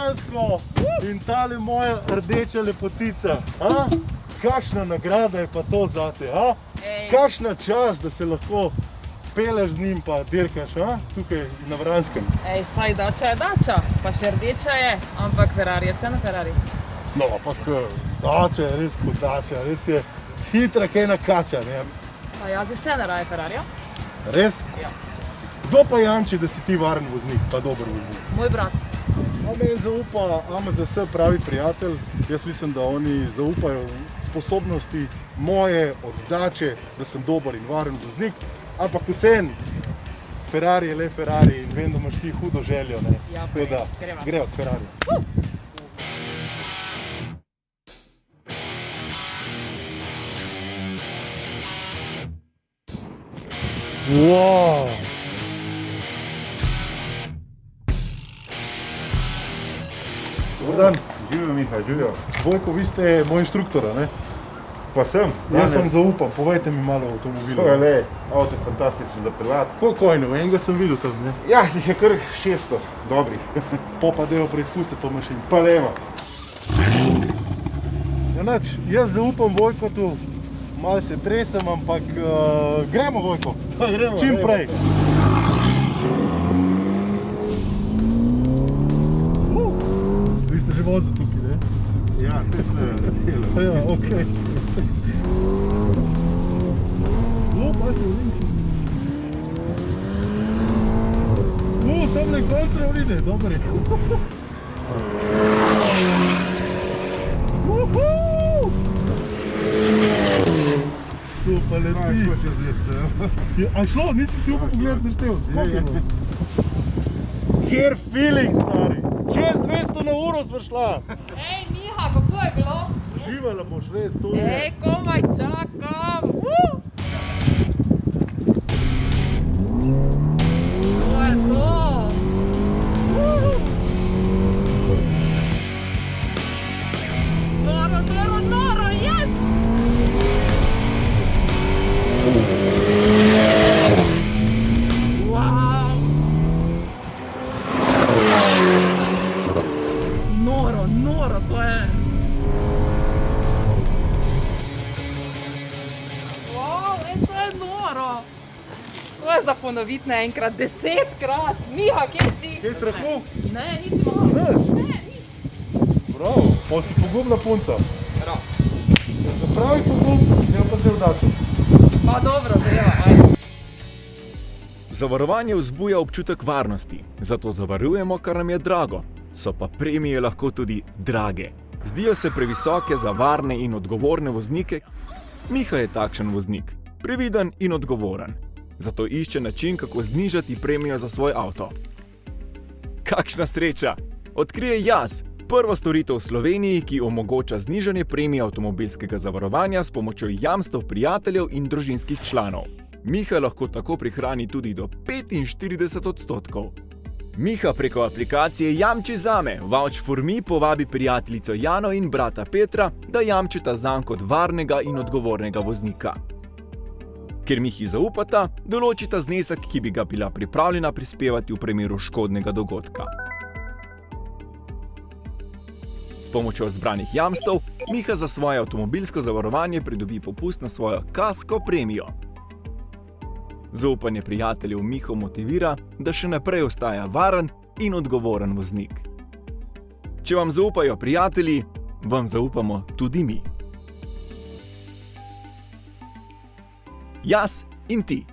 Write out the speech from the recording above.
Vransko in tale moja rdeča lepotica. Kakšna nagrada je pa to zate, Kakšna čast, da se lahko peleš z njim pa dirkaš, tukaj na Vranskem. Saj dača je dača, pa še rdeča je, ampak Ferrari je vse na Ferrari. No, ampak dača je res kot dača, res je hitra, kaj nakača, ne? Pa jaz vse ne raje Ferrarija. Res? Ja. Kdo pa jamči, da si ti varen voznik, pa dober voznik? Moj brat. Meni zaupa AMZS pravi prijatelj, jaz mislim, da oni zaupajo sposobnosti moje oddače, da sem dober in varen voznik, ampak vseeno, Ferrari je le Ferrari in vem, da imaš ti hudo željo, ne? Ja, Tako da greva s Ferrarijem. Wow! Dobar dan. Živijo, Miha, živijo. Vojko, vi ste moj inštruktor, ne? Pa sem. Jaz sem zaupam, povejte mi malo o avtomobilu. Le, avto je fantastično za peljati. Koliko je, enega sem videl tam, ne? Ja, jih je kar 600 dobrih. Pa dejmo preizkusiti to mašino. Pa dejmo. Ja, nič, jaz zaupam Vojkotu, malo se tresem, ampak gremo, Vojko. Gremo. Čim prej. Vi ste že vozili tukaj, ne? Ja, to je Ja, okej. Pa se vidi. Tam ne kontra vride, dober je. Tu pa leti. A šlo, nisi si upal pogledati na števc? Kjer feeling, stari. Čez 200 na uro sva šla. Miha, kako je bilo? Živala boš res, to je. Komaj čakam. To je to. Noro, yes! Wow! Noro, to je. Wow, to je noro. To je za ponoviti naenkrat 10-krat. Miha, kje si? Kaj strahu? Ne, niti malo. Ne, nič. Bravo, pa si pogumna punca. Prav. Ja, se pravi pogum, ja pa zdaj vdačo. Pa dobro, greva, ajde. Zavarovanje vzbuja občutek varnosti, zato zavarujemo, kar nam je drago. So pa premije lahko tudi drage. Zdijo se previsoke za varne in odgovorne voznike. Miha je takšen voznik, previden in odgovoren. Zato išče način, kako znižati premijo za svoj avto. Kakšna sreča! Odkrije Jaz, prva storitev v Sloveniji, ki omogoča znižanje premije avtomobilskega zavarovanja s pomočjo jamstev prijateljev in družinskih članov. Miha lahko tako prihrani tudi do 45%. Miha preko aplikacije Jamči zame Vouch for Me povabi prijateljico Jano in brata Petra, da jamčita zanj kot varnega in odgovornega voznika. Ker Mihi zaupata, določita znesek, ki bi ga bila pripravljena prispevati v primeru škodnega dogodka. S pomočjo zbranih jamstev Miha za svoje avtomobilsko zavarovanje pridobi popust na svojo kasko premijo. Zaupanje prijateljev Miho motivira, da še naprej ostaja varen in odgovoren voznik. Če vam zaupajo prijatelji, vam zaupamo tudi mi. Jaz in ti.